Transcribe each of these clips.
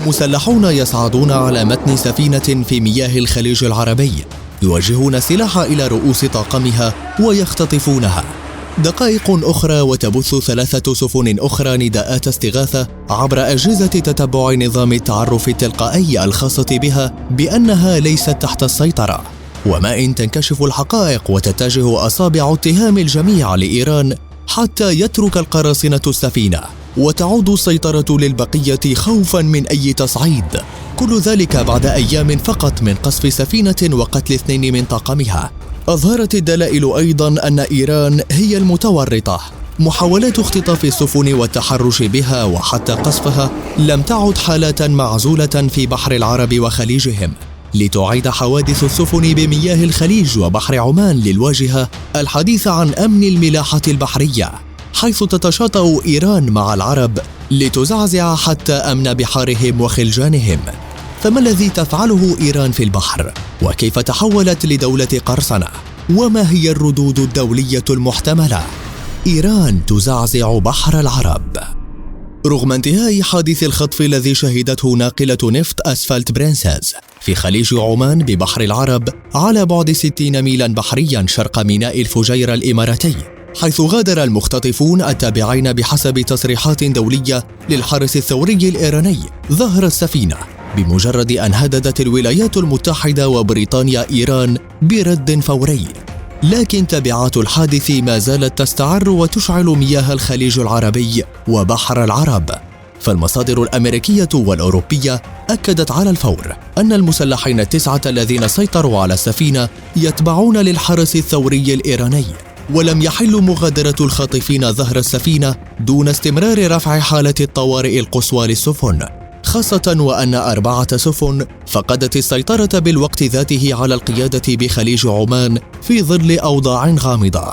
مسلحون يصعدون على متن سفينة في مياه الخليج العربي، يوجهون السلاح إلى رؤوس طاقمها ويختطفونها. دقائق أخرى وتبث 3 سفن أخرى نداءات استغاثة عبر أجهزة تتبع نظام التعرف التلقائي الخاصة بها بأنها ليست تحت السيطرة. وما إن تنكشف الحقائق وتتجه أصابع اتهام الجميع لإيران حتى يترك القراصنة السفينة وتعود السيطرة للبقية خوفاً من أي تصعيد. كل ذلك بعد أيام فقط من قصف سفينة وقتل 2 من طاقمها. أظهرت الدلائل أيضاً أن إيران هي المتورطة. محاولات اختطاف السفن والتحرش بها وحتى قصفها لم تعد حالات معزولة في بحر العرب وخليجهم، لتعيد حوادث السفن بمياه الخليج وبحر عمان للواجهة الحديث عن أمن الملاحة البحرية، حيث تتشاطأ إيران مع العرب لتزعزع حتى أمن بحارهم وخلجانهم. فما الذي تفعله إيران في البحر؟ وكيف تحولت لدولة قرصنة؟ وما هي الردود الدولية المحتملة؟ إيران تزعزع بحر العرب. رغم انتهاء حادث الخطف الذي شهدته ناقلة نفط أسفلت برنسز في خليج عمان ببحر العرب على بعد 60 ميلا بحريا شرق ميناء الفجيرة الإماراتي، حيث غادر المختطفون التابعين بحسب تصريحات دولية للحرس الثوري الإيراني ظهر السفينة بمجرد أن هددت الولايات المتحدة وبريطانيا إيران برد فوري. لكن تبعات الحادث ما زالت تستعر وتشعل مياه الخليج العربي وبحر العرب، فالمصادر الأمريكية والأوروبية أكدت على الفور أن المسلحين ال9 الذين سيطروا على السفينة يتبعون للحرس الثوري الإيراني، ولم يحل مغادرة الخاطفين ظهر السفينة دون استمرار رفع حالة الطوارئ القصوى للسفن، خاصة وأن 4 سفن فقدت السيطرة بالوقت ذاته على القيادة بخليج عمان في ظل أوضاع غامضة.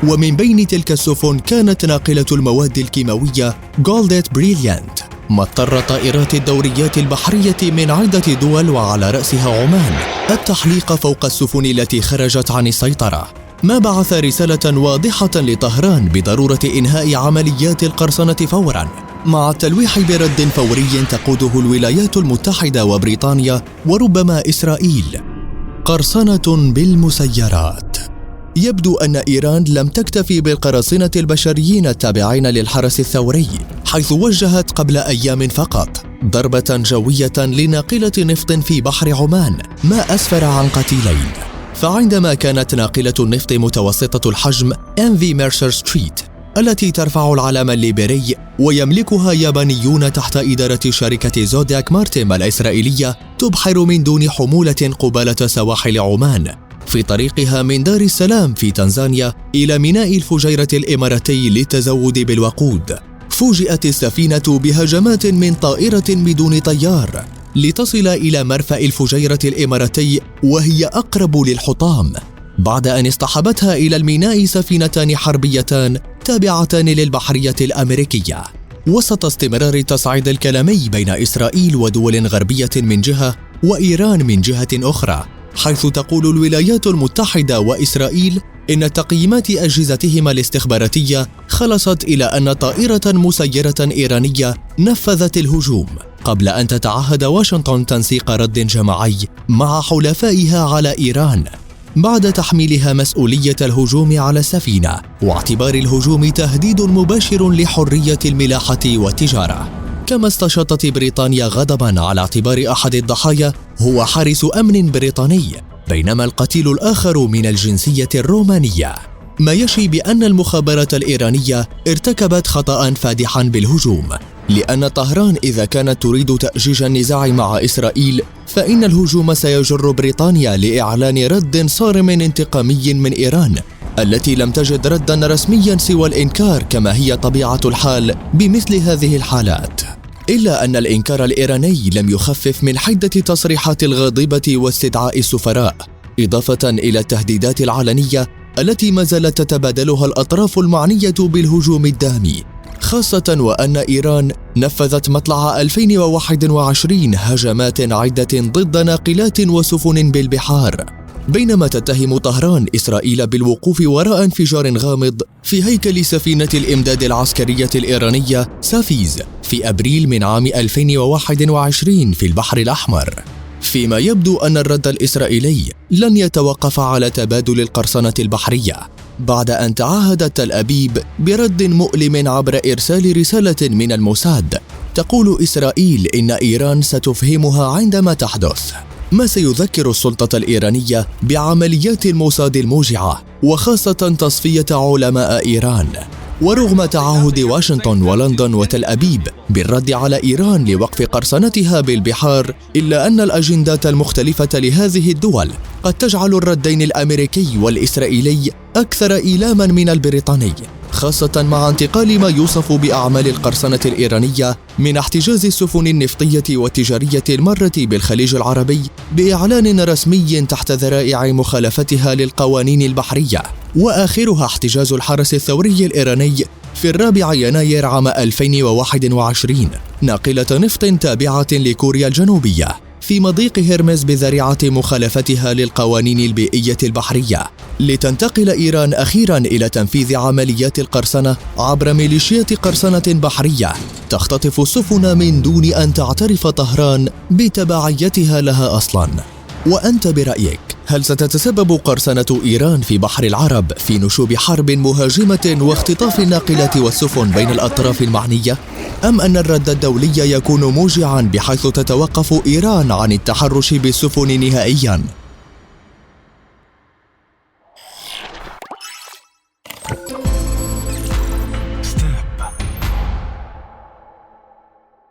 ومن بين تلك السفن كانت ناقلة المواد الكيماوية جولدت بريليانت، ما اضطر طائرات الدوريات البحرية من عدة دول وعلى رأسها عمان التحليق فوق السفن التي خرجت عن السيطرة، ما بعث رسالة واضحة لطهران بضرورة إنهاء عمليات القرصنة فوراً، مع التلويح برد فوري تقوده الولايات المتحدة وبريطانيا وربما إسرائيل. قرصنة بالمسيرات. يبدو أن إيران لم تكتفي بالقراصنة البشريين التابعين للحرس الثوري، حيث وجهت قبل أيام فقط ضربة جوية لناقلة نفط في بحر عمان، ما أسفر عن قتيلين. فعندما كانت ناقلة النفط متوسطة الحجم MV Mercer Street التي ترفع العلم الليبري ويملكها يابانيون تحت إدارة شركة زودياك مارتيم الإسرائيلية، تبحر من دون حمولة قبالة سواحل عمان في طريقها من دار السلام في تنزانيا إلى ميناء الفجيرة الإماراتي للتزود بالوقود، فوجئت السفينة بهجمات من طائرة بدون طيار لتصل إلى مرفأ الفجيرة الإماراتي وهي أقرب للحطام، بعد أن اصطحبتها إلى الميناء سفينتان حربيتان تابعتان للبحرية الأمريكية، وسط استمرار التصعيد الكلامي بين إسرائيل ودول غربية من جهة وإيران من جهة أخرى، حيث تقول الولايات المتحدة وإسرائيل إن تقييمات أجهزتهما الاستخباراتية خلصت إلى أن طائرة مسيرة إيرانية نفذت الهجوم، قبل أن تتعهد واشنطن تنسيق رد جماعي مع حلفائها على إيران بعد تحميلها مسؤولية الهجوم على السفينة، واعتبار الهجوم تهديد مباشر لحرية الملاحة والتجارة. كما استشاطت بريطانيا غضبا على اعتبار أحد الضحايا هو حارس أمن بريطاني، بينما القتيل الآخر من الجنسية الرومانية، ما يشي بأن المخابرات الإيرانية ارتكبت خطأ فادحا بالهجوم، لأن طهران إذا كانت تريد تأجيج النزاع مع إسرائيل فإن الهجوم سيجر بريطانيا لإعلان رد صارم انتقامي من إيران التي لم تجد ردا رسميا سوى الإنكار، كما هي طبيعة الحال بمثل هذه الحالات. إلا أن الإنكار الإيراني لم يخفف من حدة تصريحات الغاضبة واستدعاء السفراء، إضافة إلى التهديدات العلنية التي ما زالت تتبادلها الأطراف المعنية بالهجوم الدامي، خاصة وأن إيران نفذت مطلع 2021 هجمات عدة ضد ناقلات وسفن بالبحار، بينما تتهم طهران إسرائيل بالوقوف وراء انفجار غامض في هيكل سفينة الإمداد العسكرية الإيرانية سافيز في أبريل من عام 2021 في البحر الأحمر. فيما يبدو أن الرد الإسرائيلي لن يتوقف على تبادل القرصنة البحرية، بعد أن تعهدت تل أبيب برد مؤلم عبر إرسال رسالة من الموساد تقول إسرائيل إن إيران ستفهمها عندما تحدث، ما سيذكر السلطة الإيرانية بعمليات الموساد الموجعة وخاصة تصفية علماء إيران. ورغم تعهد واشنطن ولندن وتل أبيب بالرد على إيران لوقف قرصنتها بالبحار، إلا أن الأجندات المختلفة لهذه الدول قد تجعل الردين الأمريكي والإسرائيلي أكثر إيلاما من البريطاني، خاصة مع انتقال ما يوصف بأعمال القرصنة الإيرانية من احتجاز السفن النفطية والتجارية المارة بالخليج العربي بإعلان رسمي تحت ذرائع مخالفتها للقوانين البحرية، وآخرها احتجاز الحرس الثوري الإيراني في 4 يناير عام 2021 ناقلة نفط تابعة لكوريا الجنوبية في مضيق هرمز بذريعة مخالفتها للقوانين البيئية البحرية، لتنتقل إيران أخيراً إلى تنفيذ عمليات القرصنة عبر ميليشيات قرصنة بحرية تختطف السفن من دون أن تعترف طهران بتبعيتها لها أصلاً. وأنت برأيك، هل ستتسبب قرصنة إيران في بحر العرب في نشوب حرب مهاجمة واختطاف الناقلات والسفن بين الأطراف المعنية؟ أم أن الرد الدولي يكون موجعاً بحيث تتوقف إيران عن التحرش بالسفن نهائياً؟